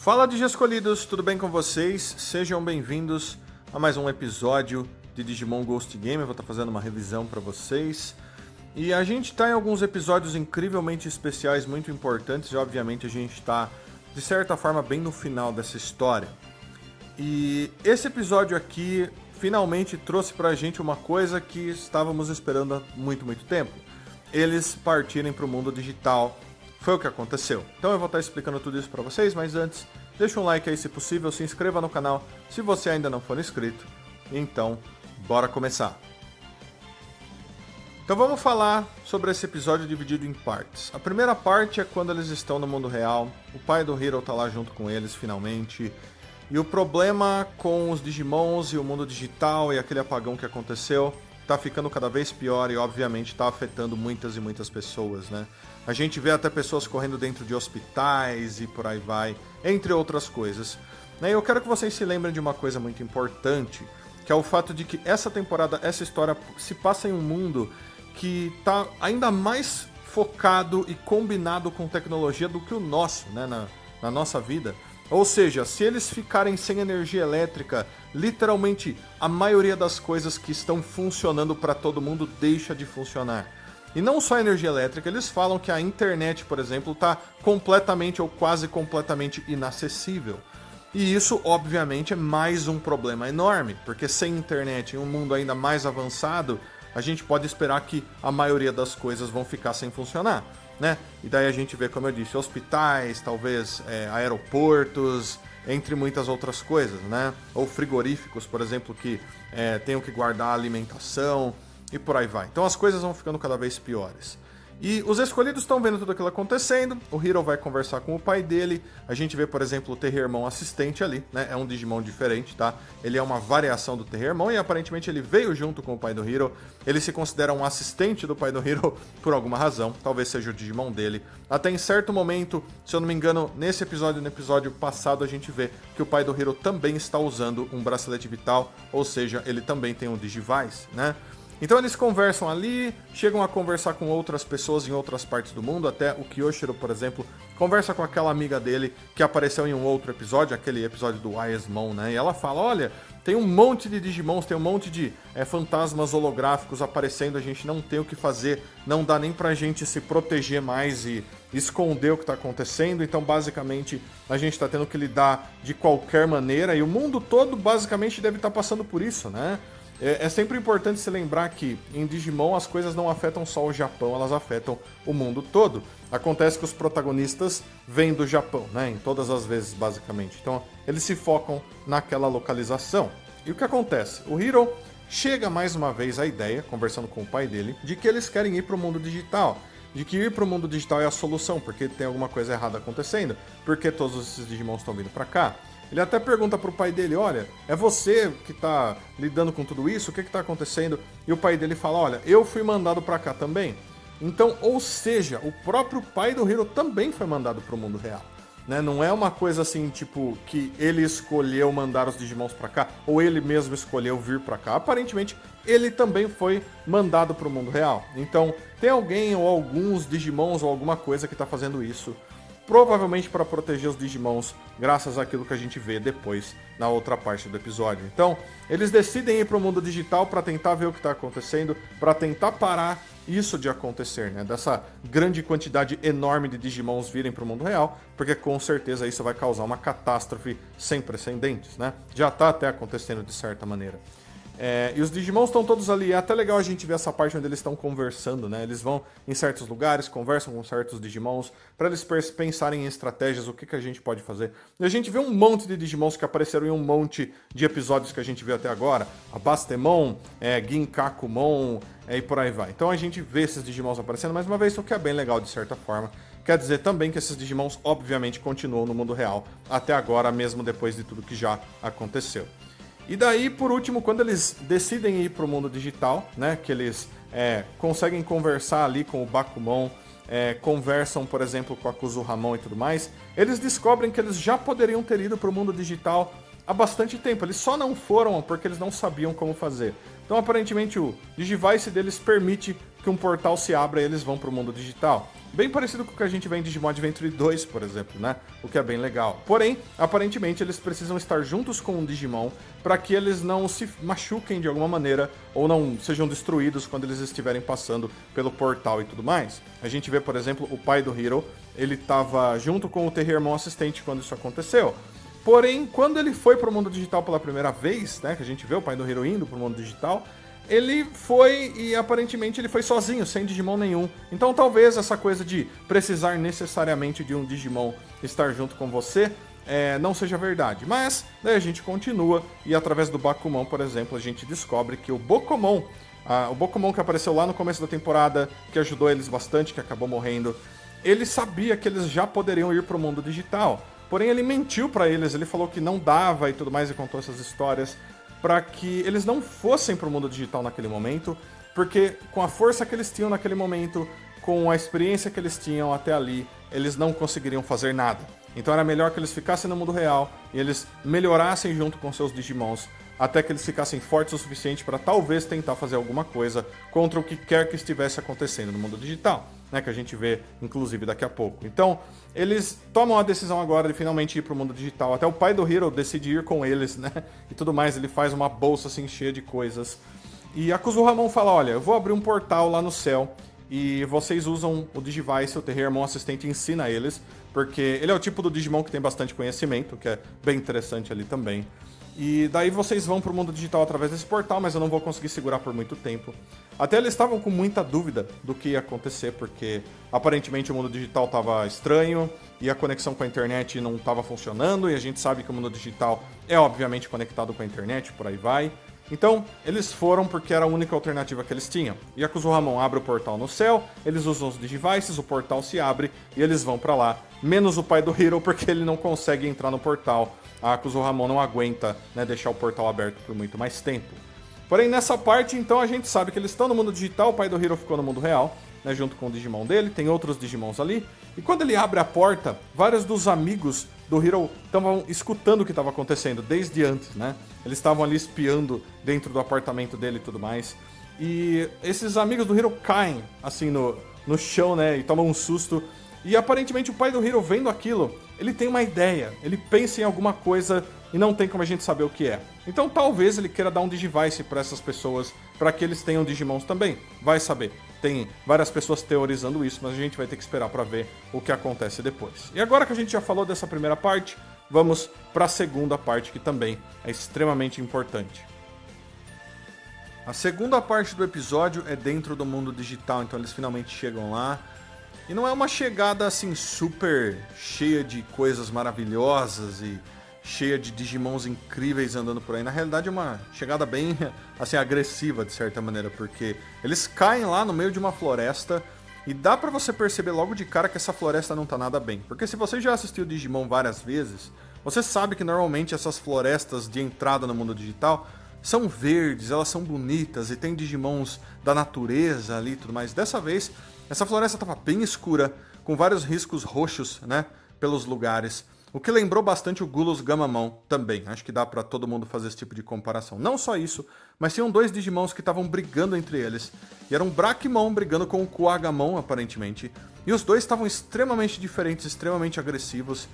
Fala de Escolhidos, tudo bem com vocês? Sejam bem-vindos a mais um episódio de Digimon Ghost Game. Eu vou estar fazendo uma revisão para vocês. E a gente está em alguns episódios incrivelmente especiais, muito importantes, e obviamente a gente está, de certa forma, bem no final dessa história. E esse episódio aqui finalmente trouxe pra gente uma coisa que estávamos esperando há muito tempo. Eles partirem para o mundo digital. Foi o que aconteceu. Então eu vou estar explicando tudo isso para vocês, mas antes, deixa um like aí se possível, se inscreva no canal se você ainda não for inscrito. Então, bora começar. Então vamos falar sobre esse episódio dividido em partes. A primeira parte é quando eles estão no mundo real, o pai do Hiro tá lá junto com eles finalmente, e o problema com os Digimons e o mundo digital e aquele apagão que aconteceu tá ficando cada vez pior e obviamente tá afetando muitas e muitas pessoas, né? A gente vê até pessoas correndo dentro de hospitais e por aí vai, entre outras coisas. E eu quero que vocês se lembrem de uma coisa muito importante, que é o fato de que essa temporada, essa história se passa em um mundo que tá ainda mais focado e combinado com tecnologia do que o nosso, né, na nossa vida. Ou seja, se eles ficarem sem energia elétrica, literalmente a maioria das coisas que estão funcionando para todo mundo deixa de funcionar. E não só a energia elétrica, eles falam que a internet, por exemplo, está completamente ou quase completamente inacessível. E isso, obviamente, é mais um problema enorme, porque sem internet em um mundo ainda mais avançado, a gente pode esperar que a maioria das coisas vão ficar sem funcionar, né? E daí a gente vê, como eu disse, hospitais, talvez aeroportos, entre muitas outras coisas, né? Ou frigoríficos, por exemplo, que tenham que guardar alimentação e por aí vai. Então as coisas vão ficando cada vez piores. E os escolhidos estão vendo tudo aquilo acontecendo, o Hiro vai conversar com o pai dele, a gente vê, por exemplo, o Terreirmão assistente ali, né? É um Digimon diferente, tá? Ele é uma variação do Terreirmão e aparentemente ele veio junto com o pai do Hiro, ele se considera um assistente do pai do Hiro por alguma razão, talvez seja o Digimon dele. Até em certo momento, se eu não me engano, nesse episódio e no episódio passado, a gente vê que o pai do Hiro também está usando um bracelete vital, ou seja, ele também tem um Digivice, né? Então eles conversam ali, chegam a conversar com outras pessoas em outras partes do mundo, até o Kyoshiro, por exemplo, conversa com aquela amiga dele que apareceu em um outro episódio, aquele episódio do Wisemon, né? E ela fala, olha, tem um monte de Digimons, tem um monte de fantasmas holográficos aparecendo, a gente não tem o que fazer, não dá nem pra gente se proteger mais e esconder o que tá acontecendo, então basicamente a gente tá tendo que lidar de qualquer maneira e o mundo todo basicamente deve estar passando por isso, né? É sempre importante se lembrar que em Digimon as coisas não afetam só o Japão, elas afetam o mundo todo. Acontece que os protagonistas vêm do Japão, né? Em todas as vezes, basicamente. Então, eles se focam naquela localização. E o que acontece? O Hiro chega mais uma vez à ideia, conversando com o pai dele, de que eles querem ir para o mundo digital. De que ir para o mundo digital é a solução, porque tem alguma coisa errada acontecendo, porque todos esses Digimons estão vindo para cá. Ele até pergunta pro pai dele, olha, é você que tá lidando com tudo isso? O que tá acontecendo? E o pai dele fala, olha, eu fui mandado pra cá também. Então, ou seja, o próprio pai do Hiro também foi mandado pro mundo real. Né? Não é uma coisa assim, tipo, que ele escolheu mandar os Digimons pra cá, ou ele mesmo escolheu vir pra cá. Aparentemente, ele também foi mandado pro mundo real. Então, tem alguém ou alguns Digimons ou alguma coisa que tá fazendo isso. Provavelmente para proteger os Digimons, graças àquilo que a gente vê depois na outra parte do episódio. Então, eles decidem ir para o mundo digital para tentar ver o que está acontecendo, para tentar parar isso de acontecer, né? Dessa grande quantidade enorme de Digimons virem para o mundo real, porque com certeza isso vai causar uma catástrofe sem precedentes, né? Já está até acontecendo de certa maneira. E os Digimons estão todos ali, é até legal a gente ver essa parte onde eles estão conversando, né? Eles vão em certos lugares, conversam com certos Digimons, para eles pensarem em estratégias, o que a gente pode fazer. E a gente vê um monte de Digimons que apareceram em um monte de episódios que a gente viu até agora. A Bastemon, Ginkakumon, e por aí vai. Então a gente vê esses Digimons aparecendo mais uma vez, o que é bem legal de certa forma. Quer dizer também que esses Digimons, obviamente, continuam no mundo real até agora, mesmo depois de tudo que já aconteceu. E daí, por último, quando eles decidem ir para o mundo digital, né, que eles conseguem conversar ali com o Bakumon, conversam, por exemplo, com a Kuzuhamon e tudo mais, eles descobrem que eles já poderiam ter ido para o mundo digital há bastante tempo. Eles só não foram porque eles não sabiam como fazer. Então, aparentemente, o Digivice deles permite que um portal se abra e eles vão para o mundo digital. Bem parecido com o que a gente vê em Digimon Adventure 2, por exemplo, né? O que é bem legal. Porém, aparentemente eles precisam estar juntos com um Digimon para que eles não se machuquem de alguma maneira ou não sejam destruídos quando eles estiverem passando pelo portal e tudo mais. A gente vê, por exemplo, o pai do Hiro, ele estava junto com o Terriermon assistente quando isso aconteceu. Porém, quando ele foi para o mundo digital pela primeira vez, né, que a gente vê o pai do Hiro indo para o mundo digital, ele foi e aparentemente ele foi sozinho, sem Digimon nenhum. Então talvez essa coisa de precisar necessariamente de um Digimon estar junto com você não seja verdade. Mas daí a gente continua e através do Bakumon, por exemplo, a gente descobre que o Bokomon que apareceu lá no começo da temporada, que ajudou eles bastante, que acabou morrendo, ele sabia que eles já poderiam ir para o mundo digital. Porém ele mentiu para eles, ele falou que não dava e tudo mais e contou essas histórias para que eles não fossem para o mundo digital naquele momento, porque com a força que eles tinham naquele momento, com a experiência que eles tinham até ali, eles não conseguiriam fazer nada. Então era melhor que eles ficassem no mundo real e eles melhorassem junto com seus Digimons, até que eles ficassem fortes o suficiente para talvez tentar fazer alguma coisa contra o que quer que estivesse acontecendo no mundo digital, né, que a gente vê inclusive daqui a pouco. Então, eles tomam a decisão agora de finalmente ir para o mundo digital. Até o pai do Hiro decide ir com eles, né, e tudo mais. Ele faz uma bolsa assim cheia de coisas. E a Kuzuhamon fala, olha, eu vou abrir um portal lá no céu e vocês usam o Digivice, o Terriermon assistente ensina eles, porque ele é o tipo do Digimon que tem bastante conhecimento, que é bem interessante ali também. E daí vocês vão pro mundo digital através desse portal, mas eu não vou conseguir segurar por muito tempo. Até eles estavam com muita dúvida do que ia acontecer, porque aparentemente o mundo digital estava estranho e a conexão com a internet não estava funcionando, e a gente sabe que o mundo digital é obviamente conectado com a internet, por aí vai. Então, eles foram porque era a única alternativa que eles tinham. E a Kuzuhamon abre o portal no céu, eles usam os Digivices, o portal se abre e eles vão pra lá. Menos o pai do Hiro, porque ele não consegue entrar no portal. A Kuzuhamon não aguenta, né, deixar o portal aberto por muito mais tempo. Porém, nessa parte, então, a gente sabe que eles estão no mundo digital, o pai do Hiro ficou no mundo real, né, junto com o Digimon dele, tem outros Digimons ali. E quando ele abre a porta, vários dos amigos do Hiro estavam escutando o que estava acontecendo desde antes, né? Eles estavam ali espiando dentro do apartamento dele e tudo mais. E esses amigos do Hiro caem, assim, no chão, né? E tomam um susto. E aparentemente o pai do Hiro, vendo aquilo, ele tem uma ideia. Ele pensa em alguma coisa e não tem como a gente saber o que é. Então talvez ele queira dar um Digivice para essas pessoas, para que eles tenham Digimons também. Vai saber. Tem várias pessoas teorizando isso, mas a gente vai ter que esperar para ver o que acontece depois. E agora que a gente já falou dessa primeira parte, vamos para a segunda parte, que também é extremamente importante. A segunda parte do episódio é dentro do mundo digital, então eles finalmente chegam lá. E não é uma chegada assim super cheia de coisas maravilhosas e cheia de Digimons incríveis andando por aí. Na realidade é uma chegada bem assim agressiva de certa maneira, porque eles caem lá no meio de uma floresta e dá pra você perceber logo de cara que essa floresta não tá nada bem. Porque se você já assistiu Digimon várias vezes, você sabe que normalmente essas florestas de entrada no mundo digital são verdes, elas são bonitas e tem Digimons da natureza ali e tudo mais. Dessa vez, essa floresta estava bem escura, com vários riscos roxos, né, pelos lugares. O que lembrou bastante o Gulos Gamamon também. Acho que dá pra todo mundo fazer esse tipo de comparação. Não só isso, mas tinham dois Digimons que estavam brigando entre eles. E era um Brakimon brigando com o Kuwagamon, aparentemente. E os dois estavam extremamente diferentes, extremamente agressivos.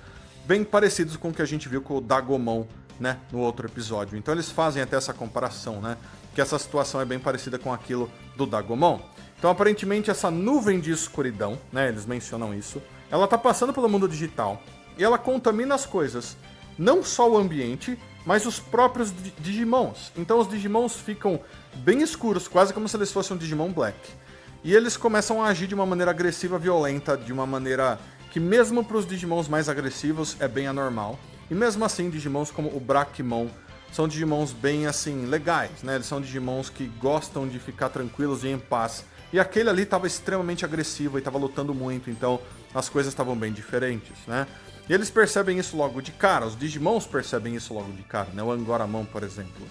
Bem parecidos com o que a gente viu com o Dagomon, né, no outro episódio. Então eles fazem até essa comparação, né? Que essa situação é bem parecida com aquilo do Dagomon. Então aparentemente essa nuvem de escuridão, né, eles mencionam isso, ela tá passando pelo mundo digital. E ela contamina as coisas, não só o ambiente, mas os próprios Digimons. Então os Digimons ficam bem escuros, quase como se eles fossem um Digimon Black. E eles começam a agir de uma maneira agressiva, violenta, de uma maneira que mesmo para os Digimons mais agressivos é bem anormal. E mesmo assim, Digimons como o Brakimon são Digimons bem assim legais, né? Eles são Digimons que gostam de ficar tranquilos e em paz. E aquele ali estava extremamente agressivo e estava lutando muito, então as coisas estavam bem diferentes, né? E eles percebem isso logo de cara, os Digimons percebem isso logo de cara, né? O Angoramon, por exemplo.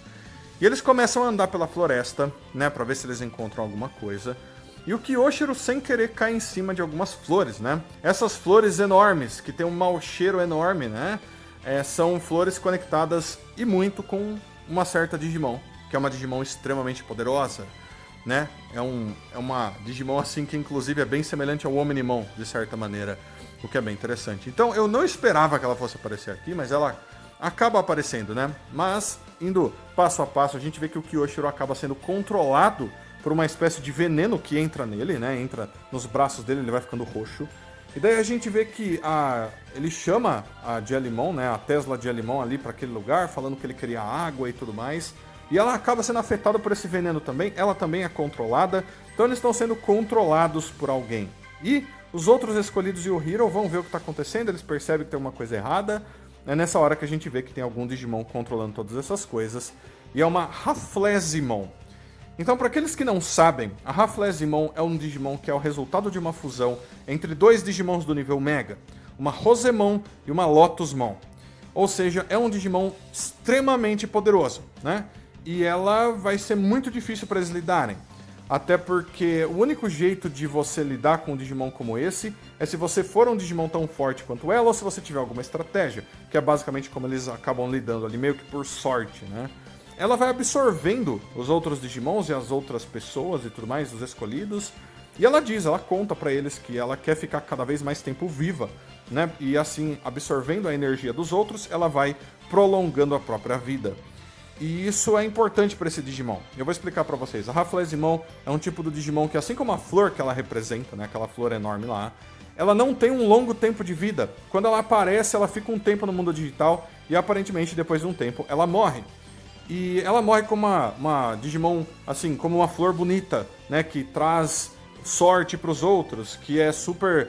E eles começam a andar pela floresta, né? Pra ver se eles encontram alguma coisa. E o Kyoshiro, sem querer, cai em cima de algumas flores, né? Essas flores enormes, que tem um mau cheiro enorme, né? São flores conectadas e muito com uma certa Digimon, que é uma Digimon extremamente poderosa. né? É uma Digimon assim que inclusive é bem semelhante ao Omnimon, de certa maneira, o que é bem interessante. Então eu não esperava que ela fosse aparecer aqui, mas ela acaba aparecendo, né? Mas, indo passo a passo, a gente vê que o Kyoshiro acaba sendo controlado por uma espécie de veneno que entra nele, né? Entra nos braços dele, ele vai ficando roxo. E daí a gente vê que ele chama a Jellymon, né? A Tesla Jellymon ali para aquele lugar, falando que ele queria água e tudo mais. E ela acaba sendo afetada por esse veneno também, ela também é controlada. Então eles estão sendo controlados por alguém. E os outros escolhidos e o Hiro vão ver o que está acontecendo, eles percebem que tem uma coisa errada. É nessa hora que a gente vê que tem algum Digimon controlando todas essas coisas. E é uma Rafflesimon. Então, para aqueles que não sabem, a Rafflesimon é um Digimon que é o resultado de uma fusão entre dois Digimons do nível Mega. Uma Rosemon e uma Lotusmon. Ou seja, é um Digimon extremamente poderoso, né? E ela vai ser muito difícil para eles lidarem. Até porque o único jeito de você lidar com um Digimon como esse é se você for um Digimon tão forte quanto ela ou se você tiver alguma estratégia, que é basicamente como eles acabam lidando ali, meio que por sorte, né? Ela vai absorvendo os outros Digimons e as outras pessoas e tudo mais, os escolhidos, e ela conta pra eles que ela quer ficar cada vez mais tempo viva, né? E assim, absorvendo a energia dos outros, ela vai prolongando a própria vida. E isso é importante para esse Digimon. Eu vou explicar para vocês. A Rafflesimon é um tipo do Digimon que, assim como a flor que ela representa, né, aquela flor enorme lá, ela não tem um longo tempo de vida. Quando ela aparece, ela fica um tempo no mundo digital e aparentemente depois de um tempo ela morre. E ela morre como uma Digimon, assim, como uma flor bonita, né, que traz sorte para os outros, que é super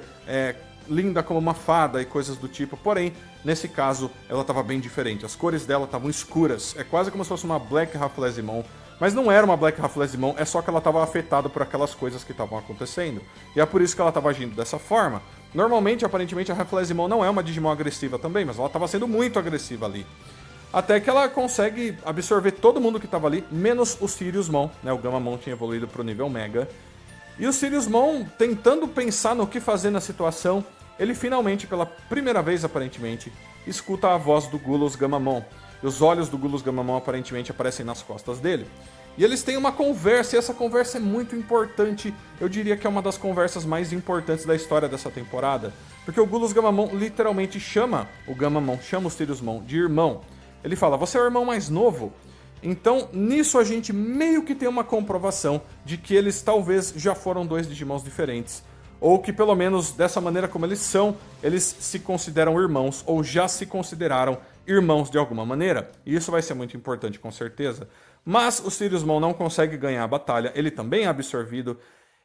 linda como uma fada e coisas do tipo. Porém, nesse caso, ela estava bem diferente. As cores dela estavam escuras. É quase como se fosse uma Black Rafflesimon. Mas não era uma Black Rafflesimon, é só que ela estava afetada por aquelas coisas que estavam acontecendo. E é por isso que ela estava agindo dessa forma. Normalmente, aparentemente, a Rafflesimon não é uma Digimon agressiva também, mas ela estava sendo muito agressiva ali. Até que ela consegue absorver todo mundo que estava ali, menos o Siriusmon, né? O Gammamon tinha evoluído para o nível Mega. E o Siriusmon, tentando pensar no que fazer na situação, ele finalmente, pela primeira vez aparentemente, escuta a voz do Gulos Gammamon. E os olhos do Gulos Gammamon aparentemente aparecem nas costas dele. E eles têm uma conversa, e essa conversa é muito importante. Eu diria que é uma das conversas mais importantes da história dessa temporada. Porque o Gulos Gammamon literalmente chama o Gammamon, chama o Siriusmon de irmão. Ele fala, você é o irmão mais novo? Então, nisso a gente meio que tem uma comprovação de que eles talvez já foram dois Digimons diferentes. Ou que, pelo menos, dessa maneira como eles são, eles se consideram irmãos, ou já se consideraram irmãos de alguma maneira. E isso vai ser muito importante, com certeza. Mas o Siriusmon não consegue ganhar a batalha, ele também é absorvido.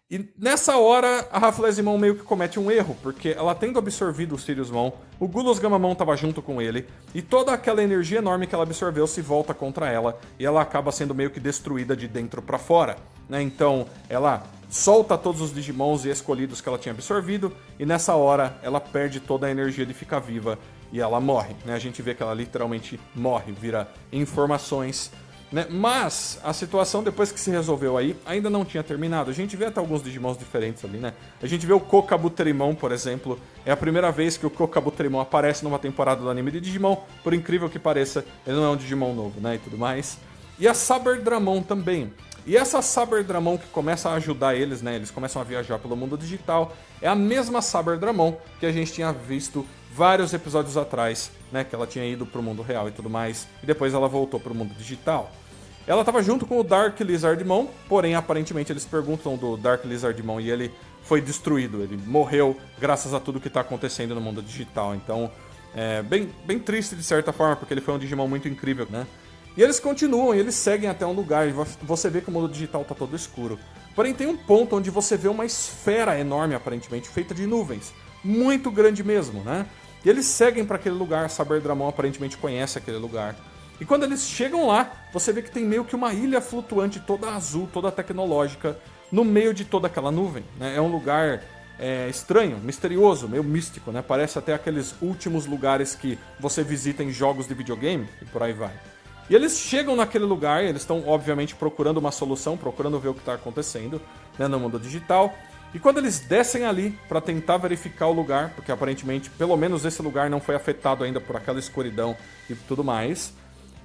E nessa hora, a Rafflesimon meio que comete um erro, porque ela tendo absorvido o Siriusmon, o Gulos Gammamon estava junto com ele, e toda aquela energia enorme que ela absorveu se volta contra ela, e ela acaba sendo meio que destruída de dentro para fora, né? Então, ela solta todos os Digimons e escolhidos que ela tinha absorvido, e nessa hora, ela perde toda a energia de ficar viva, e ela morre, né? A gente vê que ela literalmente morre, vira informações, né? Mas a situação depois que se resolveu aí ainda não tinha terminado. A gente vê até alguns Digimons diferentes ali, né? A gente vê o Kokabutrimon, por exemplo. É a primeira vez que o Kokabutrimon aparece numa temporada do anime de Digimon. Por incrível que pareça, ele não é um Digimon novo, né? E tudo mais. E a Saberdramon também. E essa Saberdramon que começa a ajudar eles, né? Eles começam a viajar pelo mundo digital. É a mesma Saberdramon que a gente tinha visto vários episódios atrás, né? Que ela tinha ido pro mundo real e tudo mais. E depois ela voltou pro mundo digital. Ela estava junto com o Dark Lizardmon, porém, aparentemente, eles perguntam do Dark Lizardmon e ele foi destruído. Ele morreu graças a tudo que está acontecendo no mundo digital. Então, é bem triste de certa forma, porque ele foi um Digimon muito incrível, né? E eles continuam, e eles seguem até um lugar, e você vê que o mundo digital está todo escuro. Porém, tem um ponto onde você vê uma esfera enorme, aparentemente, feita de nuvens. Muito grande mesmo, né? E eles seguem para aquele lugar, a Saberdramon aparentemente conhece aquele lugar. E quando eles chegam lá, você vê que tem meio que uma ilha flutuante toda azul, toda tecnológica, no meio de toda aquela nuvem, né? É um lugar estranho, misterioso, meio místico, né? Parece até aqueles últimos lugares que você visita em jogos de videogame e por aí vai. E eles chegam naquele lugar, eles estão obviamente procurando uma solução, procurando ver o que está acontecendo, né, no mundo digital. E quando eles descem ali para tentar verificar o lugar, porque aparentemente pelo menos esse lugar não foi afetado ainda por aquela escuridão e tudo mais,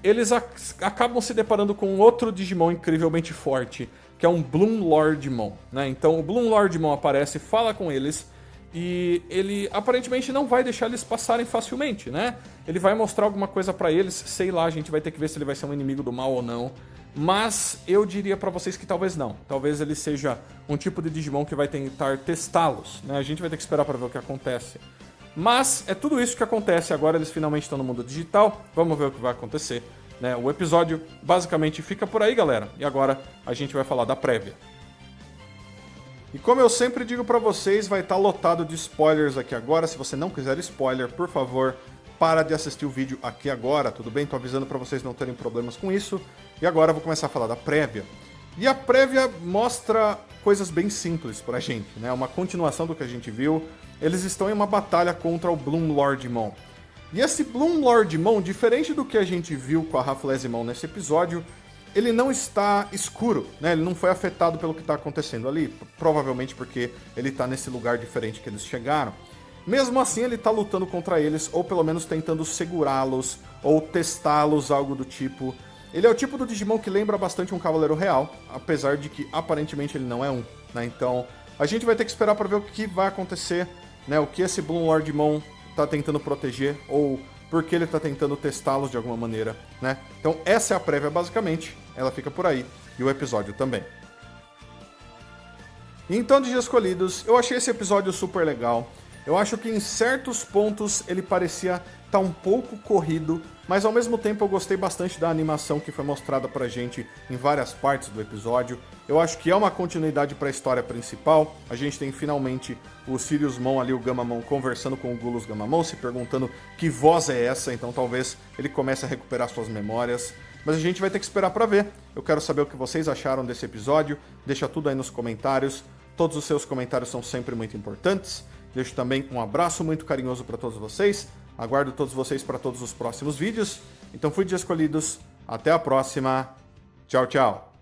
eles acabam se deparando com outro Digimon incrivelmente forte, que é um Bloom Lordmon, né? Então o Bloom Lordmon aparece, fala com eles, e ele aparentemente não vai deixar eles passarem facilmente, né? Ele vai mostrar alguma coisa pra eles, sei lá, a gente vai ter que ver se ele vai ser um inimigo do mal ou não. Mas eu diria pra vocês que talvez não. Talvez ele seja um tipo de Digimon que vai tentar testá-los, né? A gente vai ter que esperar pra ver o que acontece. Mas é tudo isso que acontece agora, eles finalmente estão no mundo digital, vamos ver o que vai acontecer, né? O episódio basicamente fica por aí, galera, e agora a gente vai falar da prévia. E como eu sempre digo pra vocês, vai estar lotado de spoilers aqui agora. Se você não quiser spoiler, por favor, para de assistir o vídeo aqui agora, tudo bem? Tô avisando pra vocês não terem problemas com isso. E agora eu vou começar a falar da prévia. E a prévia mostra coisas bem simples pra gente, né? Uma continuação do que a gente viu. Eles estão em uma batalha contra o Bloom Lordmon. E esse Bloom Lordmon, diferente do que a gente viu com a Rafflesimon nesse episódio, ele não está escuro, né? Ele não foi afetado pelo que está acontecendo ali, provavelmente porque ele está nesse lugar diferente que eles chegaram. Mesmo assim, ele está lutando contra eles, ou pelo menos tentando segurá-los, ou testá-los, algo do tipo. Ele é o tipo do Digimon que lembra bastante um Cavaleiro Real, apesar de que aparentemente ele não é um, né? Então, a gente vai ter que esperar para ver o que vai acontecer, né? O que esse Bloom Lordmon está tentando proteger, ou porque ele está tentando testá-los de alguma maneira, né? Então essa é a prévia basicamente, ela fica por aí, e o episódio também. Então, Digi Escolhidos, eu achei esse episódio super legal. Eu acho que em certos pontos ele parecia estar um pouco corrido, mas ao mesmo tempo eu gostei bastante da animação que foi mostrada pra gente em várias partes do episódio. Eu acho que é uma continuidade para a história principal. A gente tem finalmente o Siriusmon ali, o Gamamon, conversando com o Gulus Gamamon, se perguntando que voz é essa, então talvez ele comece a recuperar suas memórias. Mas a gente vai ter que esperar pra ver. Eu quero saber o que vocês acharam desse episódio. Deixa tudo aí nos comentários. Todos os seus comentários são sempre muito importantes. Deixo também um abraço muito carinhoso para todos vocês. Aguardo todos vocês para todos os próximos vídeos. Então fui de Escolhidos. Até a próxima. Tchau, tchau.